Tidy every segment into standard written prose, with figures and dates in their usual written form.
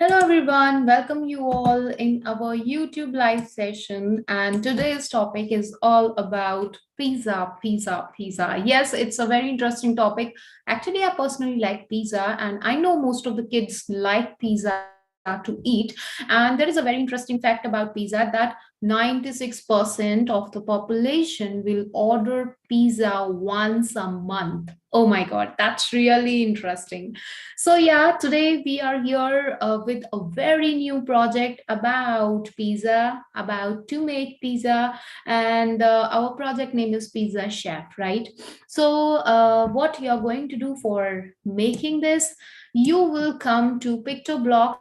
Hello everyone, welcome you all in our YouTube live session. And today's topic is all about pizza, pizza, pizza. Yes, it's a very interesting topic. Actually, I personally like pizza, and I know most of the kids like pizza to eat. And there is a very interesting fact about pizza that 96% of the population will order pizza once a month. Oh my God, that's really interesting. So yeah, today we are here with a very new project about pizza, about to make pizza, and our project name is Pizza Chef, right? So what you are going to do for making this, you will come to pictoblocks.ai.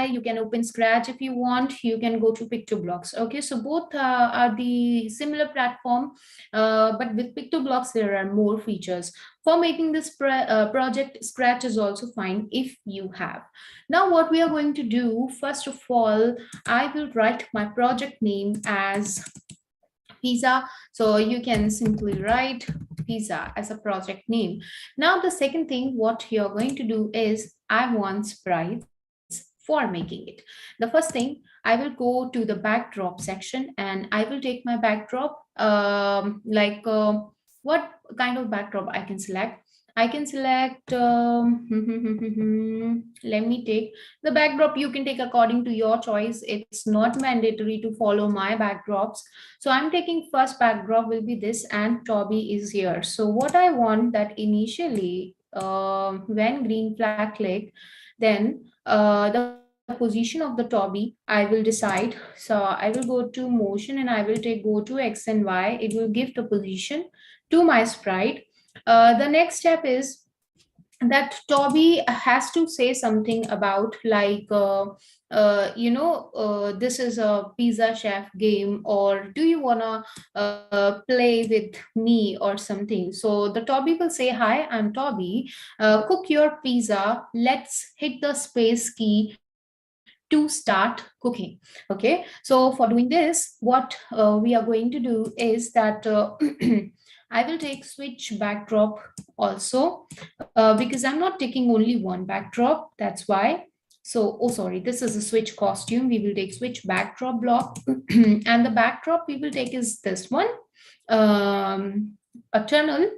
You can open Scratch if you want. You can go to Pictoblocks. Okay, so both are the similar platform, but with Pictoblocks there are more features. For making this project, Scratch is also fine if you have. Now, what we are going to do, first of all, I will write my project name as pizza. So you can simply write pizza as a project name. Now, the second thing, what you're going to do is I want sprites for making it. The first thing, I will go to the backdrop section and I will take my backdrop, what kind of backdrop I can select. I can select, let me take the backdrop you can take according to your choice. It's not mandatory to follow my backdrops. So I'm taking first backdrop will be this, and Toby is here. So what I want that initially, when green flag click, then the position of the Toby I will decide. So I will go to motion and I will take go to X and Y. It will give the position to my sprite. The next step is that Toby has to say something about this is a pizza chef game, or do you wanna play with me or something. So the Toby will say, hi, I'm Toby. Cook your pizza. Let's hit the space key to start cooking. Okay. So for doing this, what we are going to do is that I will take switch backdrop also, because I'm not taking only one backdrop. That's why. So, oh, sorry, this is a switch costume. We will take switch backdrop block. And the backdrop we will take is this one, a tunnel.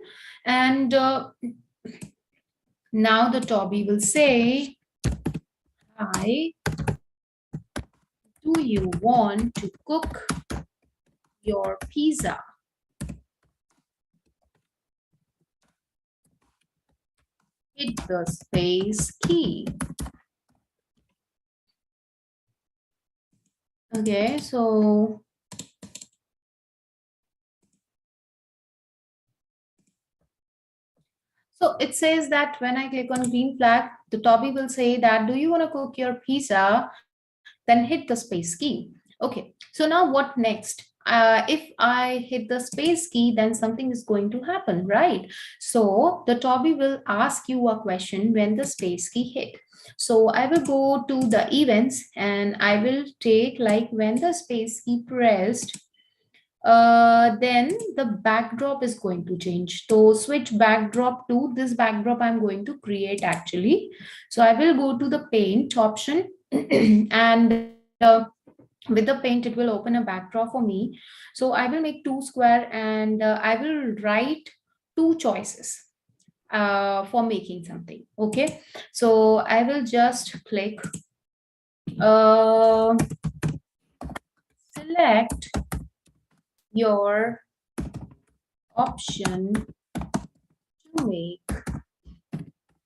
And now the Toby will say, hi, do you want to cook your pizza? Hit the space key. Okay, so it says that when I click on green flag, the Toby will say that, do you want to cook your pizza? Then hit the space key. Okay, so now what next? If I hit the space key, then something is going to happen, right? So the Toby will ask you a question when the space key hit. So I will go to the events and I will take like when the space key pressed, then the backdrop is going to change. So switch backdrop to this backdrop I'm going to create actually. So I will go to the paint option and with the paint it will open a backdrop for me. So I will make two square and I will write two choices for making something. Okay, so I will just click uh, select your option to make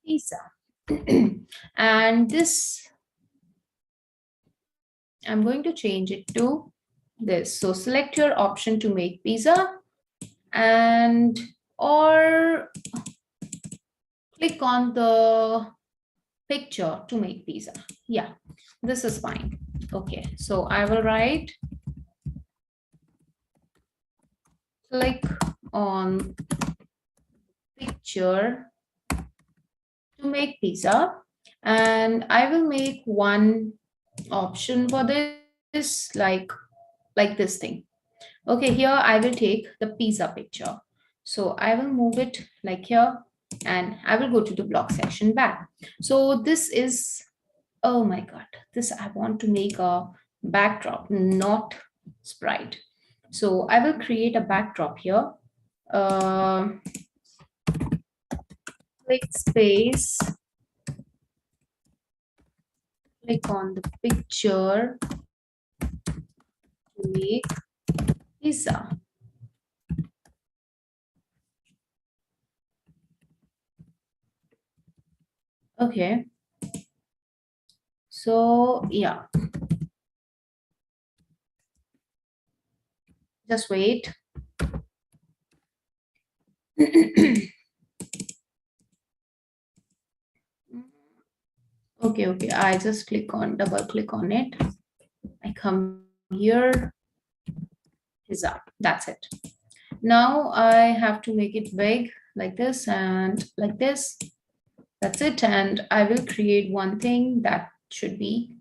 pizza. And this, I'm going to change it to this. So select your option to make pizza, and or click on the picture to make pizza. Yeah, this is fine. Okay, so I will write, click on picture to make pizza, and I will make one option for this, like this thing. Okay, here I will take the pizza picture. So I will move it like here and I will go to the block section back. So this is Oh my God, this I want to make a backdrop, not sprite. So I will create a backdrop here. Uh, Click space, click on the picture to make pizza. Okay, so yeah, just wait. Okay, I just double click on it. I come here, pizza, that's it. Now I have to make it big like this and like this. That's it. And I will create one thing that should be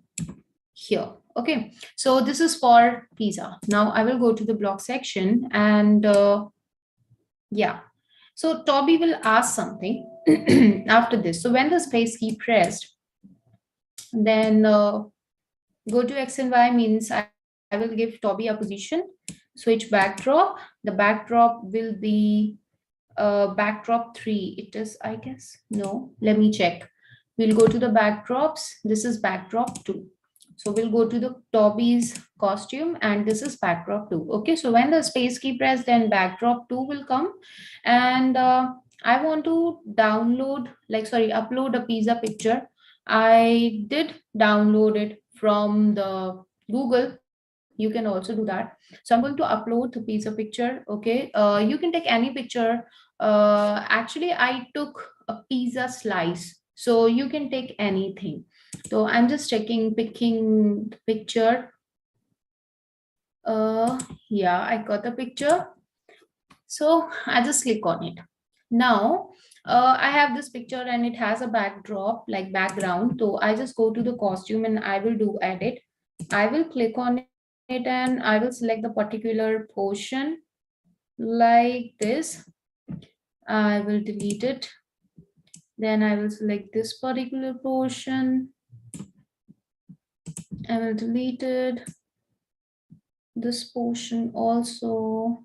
here. Okay, so this is for pizza. Now I will go to the block section and yeah. So Toby will ask something after this. So when the space key pressed, then go to X and Y means I will give Toby a position, switch backdrop. The backdrop will be backdrop 3. It is, I guess. No, let me check. We'll go to the backdrops. This is backdrop 2. So we'll go to the Toby's costume and this is backdrop 2. Okay, so when the space key pressed, then backdrop 2 will come. And I want to upload a pizza picture. I did download it from the Google. You can also do that. So I'm going to upload the pizza picture. Okay, you can take any picture. Actually, I took a pizza slice, so you can take anything. So I'm just picking the picture. Yeah, I got the picture. So I just click on it. Now I have this picture and it has a backdrop like background. So I just go to the costume and I will do edit. I will click on it and I will select the particular portion like this. I will delete it. Then I will select this particular portion. I will delete it. This portion also.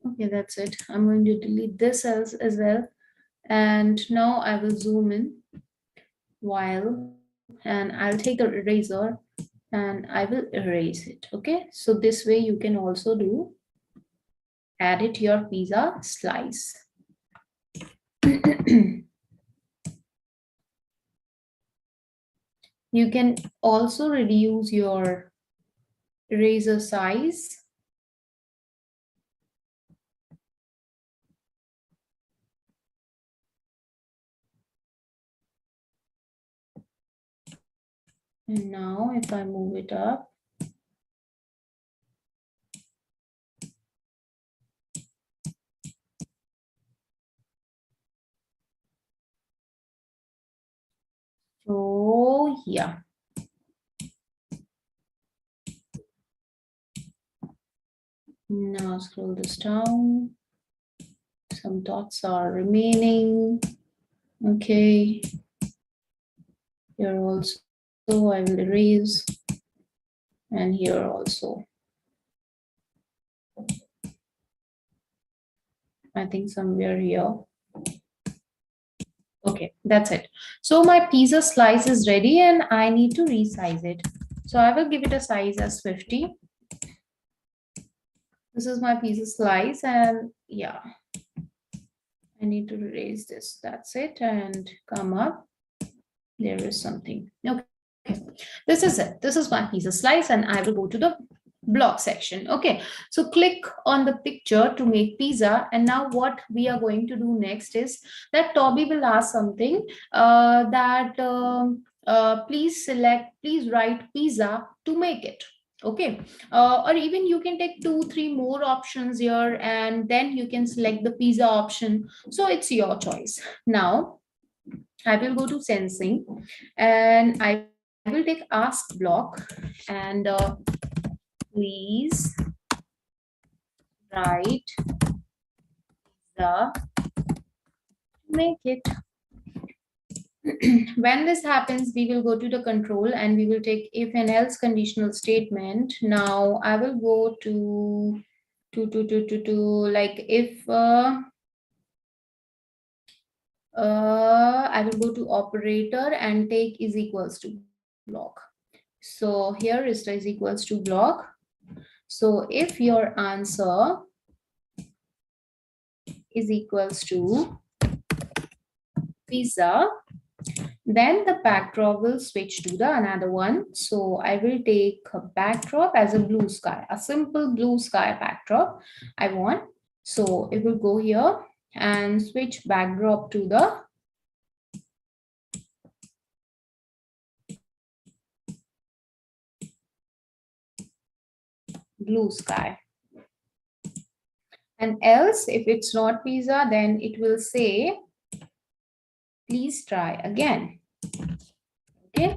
Okay, that's it. I'm going to delete this as well. And now I will zoom in and I'll take the eraser and I will erase it. Okay, so this way you can also do edit your pizza slice. You can also reduce your eraser size. And now if I move it up, so yeah. Now scroll this down. Some dots are remaining. Okay. Here also I will erase. And here also. I think somewhere here. Okay, that's it. So my pizza slice is ready and I need to resize it. So I will give it a size as 50. This is my pizza slice and yeah, I need to erase this. That's it and come up. There is something. Okay, this is it. This is my pizza slice and I will go to the block section. Okay, so click on the picture to make pizza. And now what we are going to do next is that Toby will ask something please write pizza to make it. Okay, or even you can take 2-3 more options here and then you can select the pizza option. So it's your choice. Now I will go to sensing and I will take ask block and please write pizza make it. When this happens, we will go to the control and we will take if and else conditional statement. Now I will go to like if I will go to operator and take is equals to block. So here is the is equals to block. So if your answer is equals to pizza, then the backdrop will switch to the another one. So I will take a backdrop as a blue sky, a simple blue sky backdrop I want. So it will go here and switch backdrop to the blue sky. And else, if it's not pizza, then it will say, please try again. Okay.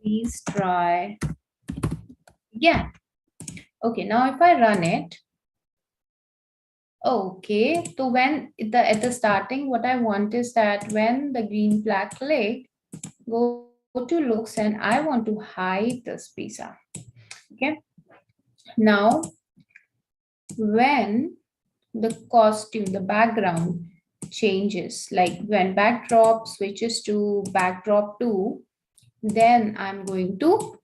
Please try again. Okay, now if I run it, okay, so when at the starting, what I want is that when the green flag click, go to looks and I want to hide this pizza. Okay. Now, when the costume, the background changes, like when backdrop switches to backdrop 2, then I'm going to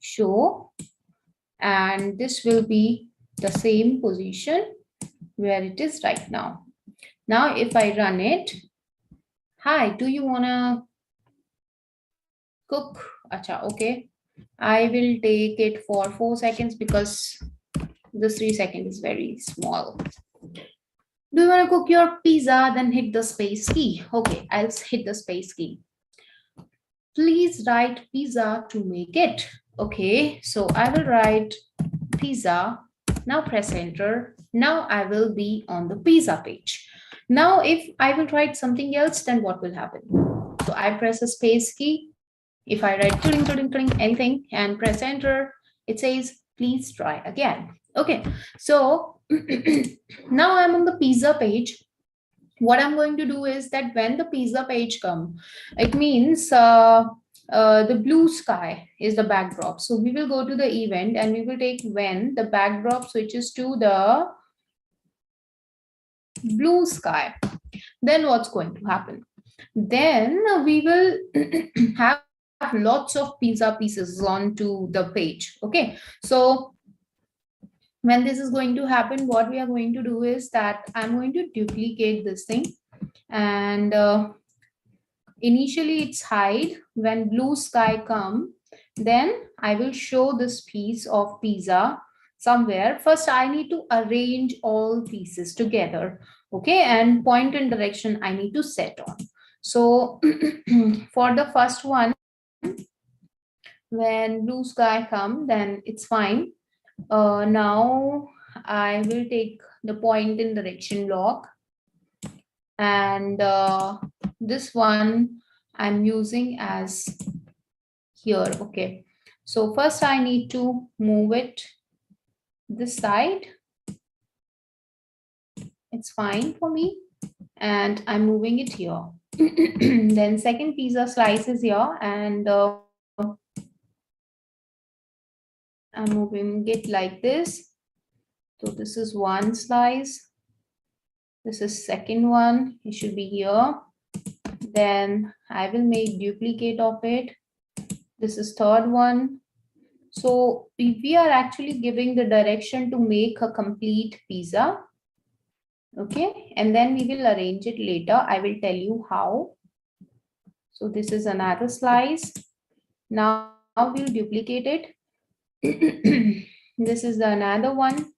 show, and this will be the same position where it is right now. Now, if I run it, hi, do you wanna cook? Acha, okay. I will take it for 4 seconds because this 3 seconds is very small. Do you want to cook your pizza? Then hit the space key. Okay, I'll hit the space key. Please write pizza to make it. Okay, so I will write pizza. Now press enter. Now I will be on the pizza page. Now if I will write something else, then what will happen? So I press a space key. If I write cling, cling, cling, anything and press enter, it says, please try again. Okay, so now I'm on the pizza page. What I'm going to do is that when the pizza page comes, it means the blue sky is the backdrop. So we will go to the event and we will take when the backdrop switches to the blue sky. Then what's going to happen? Then we will have lots of pizza pieces onto the page. Okay, so when this is going to happen, what we are going to do is that I'm going to duplicate this thing, and initially it's hide. When blue sky come, then I will show this piece of pizza somewhere. First I need to arrange all pieces together, okay, and point and direction I need to set on. So for the first one, when blue sky come, then it's fine. Now I will take the point in direction block, and this one I'm using as here. Okay, so first I need to move it this side. It's fine for me, and I'm moving it here. Then second pizza slice is here, and I'm moving it like this. So this is one slice. This is second one. It should be here. Then I will make duplicate of it. This is third one. So we are actually giving the direction to make a complete pizza. Okay, and then we will arrange it later. I will tell you how. So this is another slice. Now we'll duplicate it. This is the another one.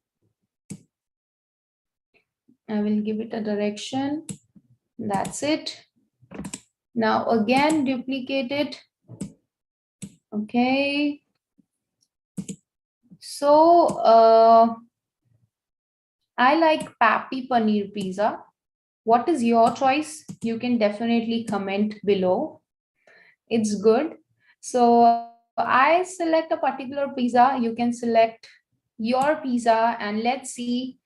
I will give it a direction. That's it. Now again duplicate it. Okay. So I like Pappy Paneer Pizza. What is your choice? You can definitely comment below. It's good. So I select a particular pizza. You can select your pizza, and let's see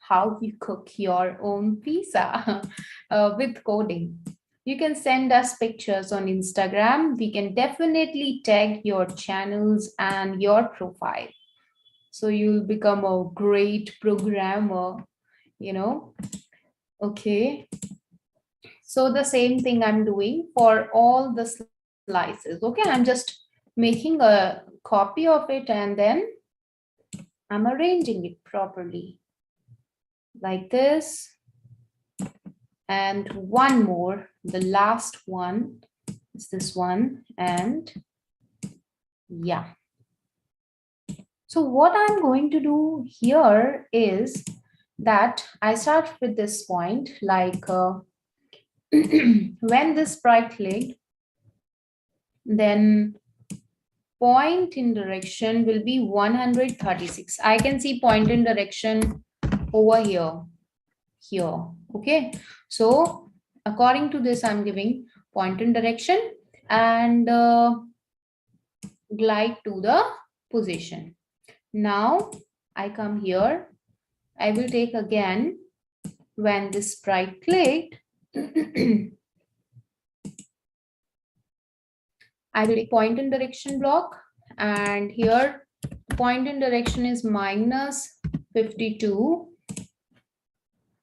how you cook your own pizza with coding. You can send us pictures on Instagram. We can definitely tag your channels and your profile. So you'll become a great programmer, you know. Okay. So the same thing I'm doing for all the slices. Okay, I'm just making a copy of it and then I'm arranging it properly like this. And one more, the last one is this one. And yeah. So what I'm going to do here is that I start with this point, like when this sprite clicked, then point in direction will be 136. I can see point in direction over here. Okay. So according to this, I'm giving point in direction and glide to the position. Now I come here. I will take again when this sprite clicked. I will take point in direction block, and here point in direction is minus 52,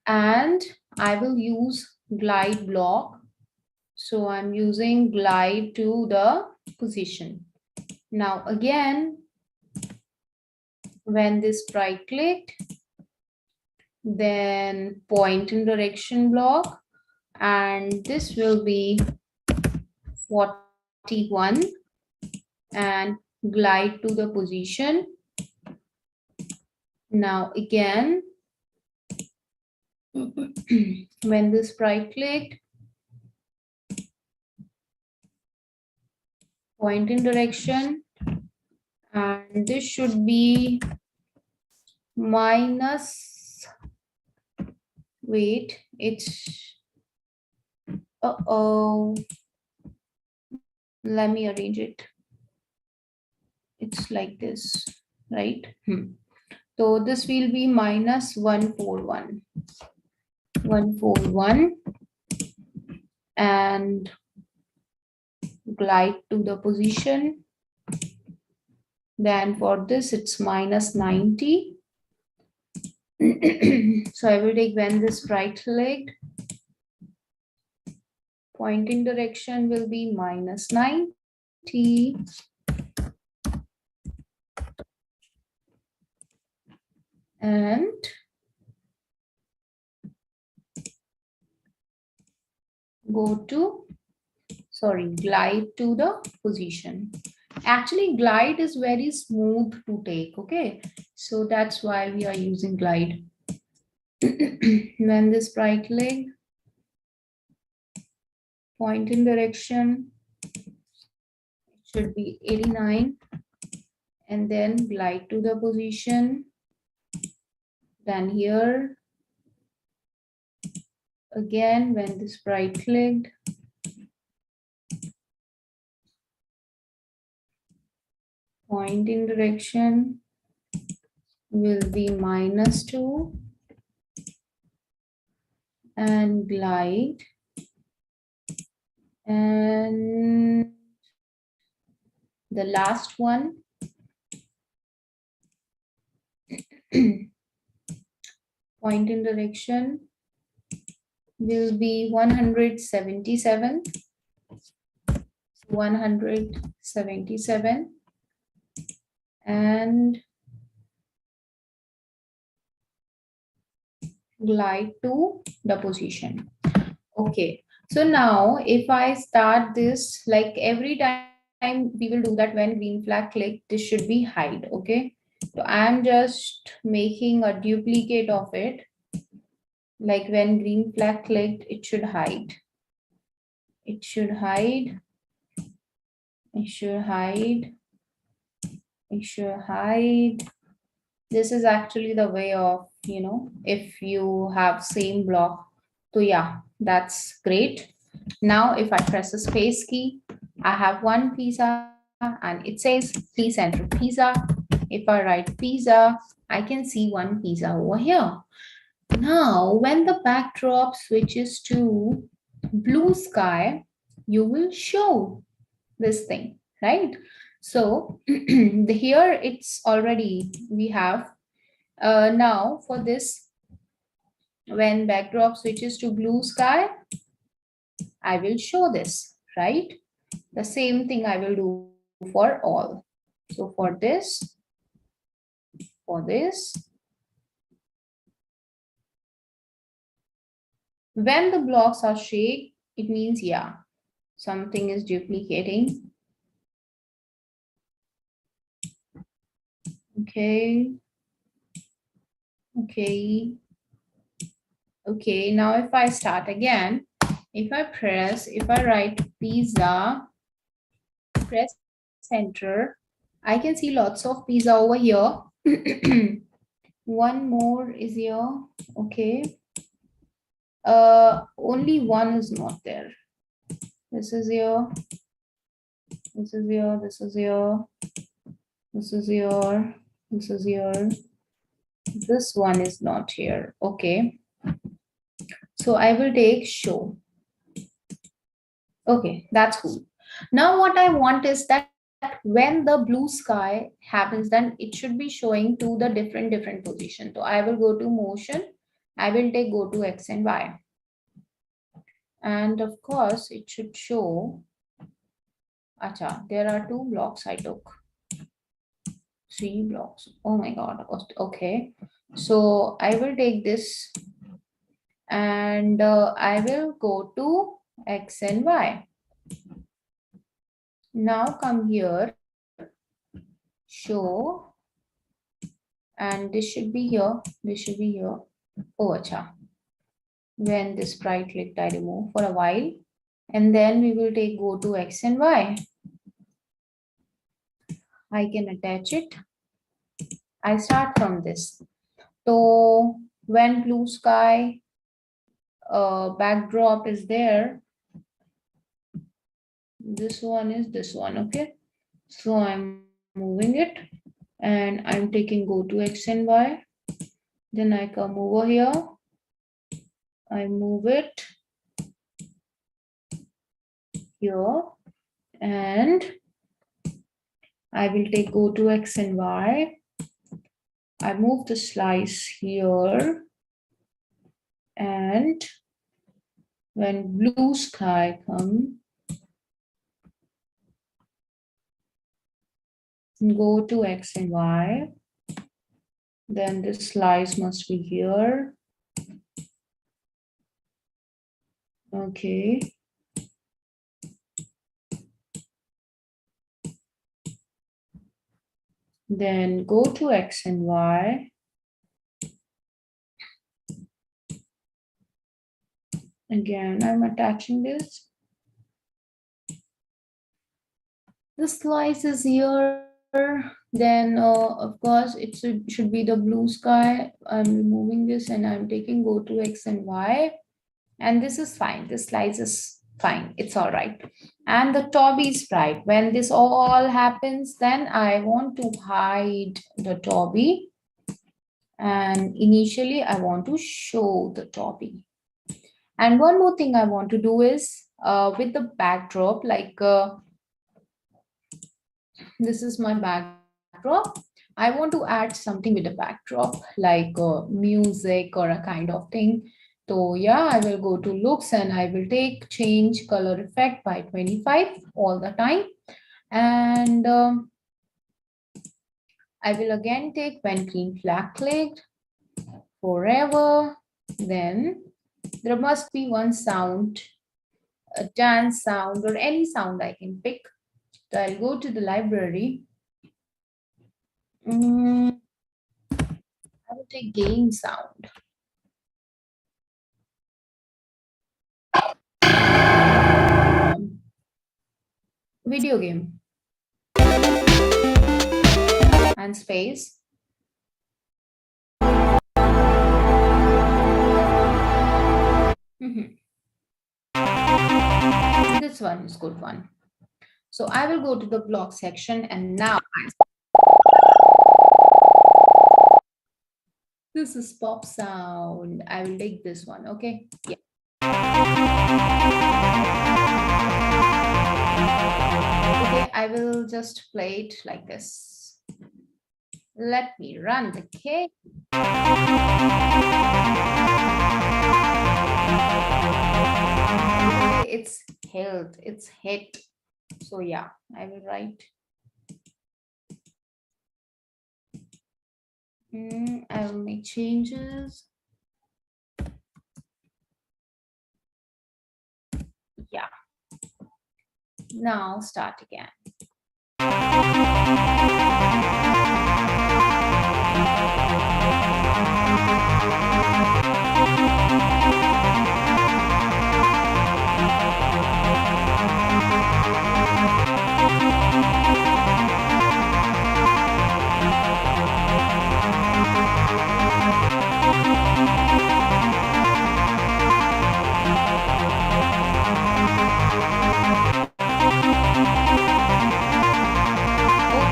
and I will use glide block. So I'm using glide to the position. Now again, when this sprite clicked, then point in direction block, and this will be 41 and glide to the position. Now again, when the sprite clicked, point in direction, and this should be minus, wait, it's, let me arrange it. It's like this, right? So this will be minus 141. 141 and glide to the position. Then for this, it's minus 90. So I will take when this right leg, pointing direction will be minus 90. And glide to the position. Actually, glide is very smooth to take, okay? So that's why we are using glide. When this right leg, point in direction, it should be 89, and then glide to the position. Then here, again, when this right clicked, point in direction will be minus 2 and glide, and the last one point in direction will be 177 and glide to the position. Okay, so now if I start this, like every time we will do that, when green flag click, this should be hide. Okay, so I'm just making a duplicate of it. Like when green flag clicked, it should hide. It should hide. It should hide. It should hide. This is actually the way of, you know, if you have same block. So yeah, that's great. Now if I press the space key, I have one pizza and it says please enter pizza. If I write pizza, I can see one pizza over here. Now, when the backdrop switches to blue sky, you will show this thing, right? So here it's already, we have now for this, when backdrop switches to blue sky, I will show this, right? The same thing I will do for all. So for this, when the blocks are shake, it means, yeah, something is duplicating. Okay. Okay. Okay. Now if I start again, if I write pizza, press enter, I can see lots of pizza over here. One more is here. Okay. Only one is not there. This is here. This is here. This is here. This is here. This is here. This one is not here. Okay. So I will take show. Okay, that's cool. Now what I want is that when the blue sky happens, then it should be showing to the different position. So I will go to motion. I will take go to X and Y. And of course, it should show. Acha, there are 2 blocks I took. 3 blocks. Oh my God. Okay. So I will take this and I will go to X and Y. Now come here, show, and this should be here. This should be here. Oh, acha. When this sprite clicked, I remove for a while, and then we will take go to X and Y. I can attach it. I start from this. So when blue sky backdrop is there, this one is this one. Okay. So I'm moving it and I'm taking go to X and Y. Then I come over here. I move it here and I will take go to X and Y. I move the slice here and when blue sky come, go to X and Y. Then this slice must be here. Okay. Then go to X and Y. Again, I'm attaching this. The slice is here. Then, of course, it should be the blue sky. I'm removing this and I'm taking go to X and Y. And this is fine. This slice is fine. It's all right. And the Toby sprite, when this all happens, then I want to hide the Toby. And initially, I want to show the Toby. And one more thing I want to do is with the backdrop, like this is my backdrop. I want to add something with the backdrop, like music or a kind of thing. So yeah, I will go to looks and I will take change color effect by 25 all the time. And I will again take when green flag clicked forever. Then there must be one sound, a dance sound or any sound I can pick. So I'll go to the library. I will take game sound. Video game. And space. This one is good one. So I will go to the block section and now This is pop sound. I will take this one. Okay. Yeah. Okay, I will just play it like this. Let me run the cake. It's held, it's hit. So yeah, I will write. I will make changes. Yeah. Now start again.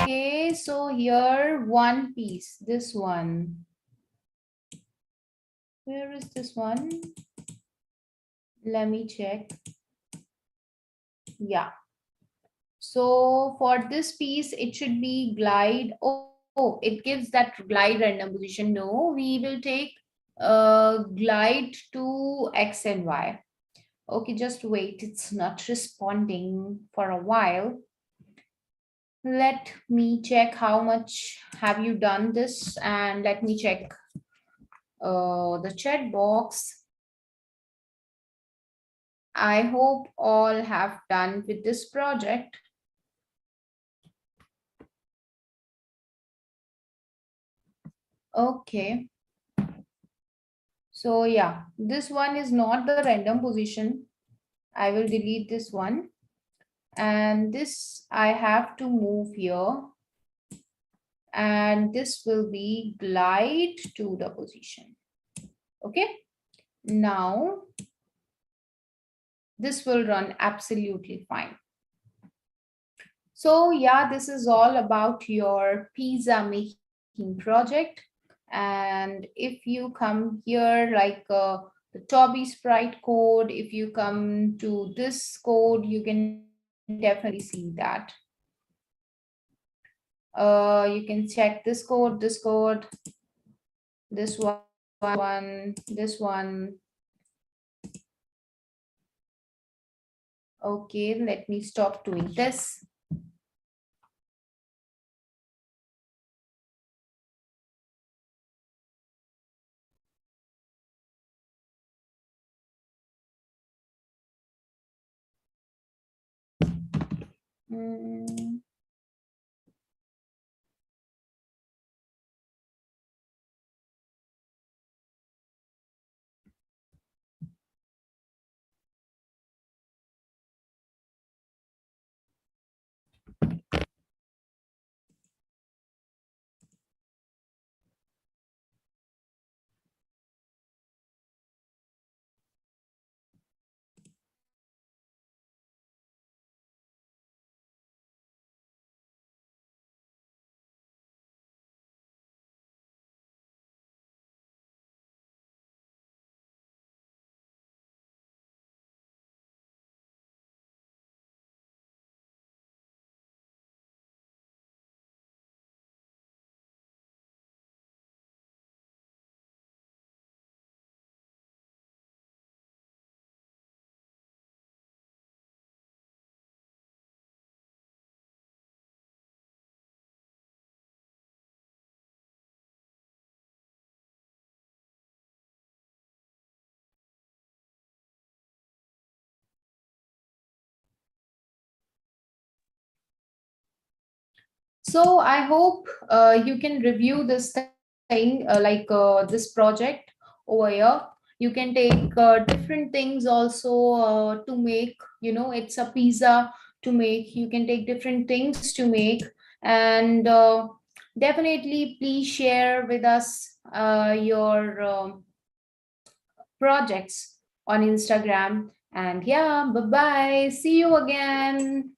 Okay, so here one piece, this one. Where is this one? Let me check. Yeah. So for this piece, it should be glide. Oh, it gives that glide random position. No, we will take glide to X and Y. Okay, just wait. It's not responding for a while. Let me check how much have you done this, and let me check the chat box. I hope all have done with this project. Okay. So yeah, this one is not the random position. I will delete this one. And this I have to move here. And this will be glide to the position. Okay. Now, this will run absolutely fine. So yeah, this is all about your pizza making project. And if you come here, like the Toby sprite code, if you come to this code, you can definitely see that. You can check this code, this one, this one. Okay, let me stop doing this. Mm. So I hope you can review this thing, this project over here. You can take different things also to make, it's a pizza to make. You can take different things to make. And definitely please share with us your projects on Instagram. And yeah, bye bye. See you again.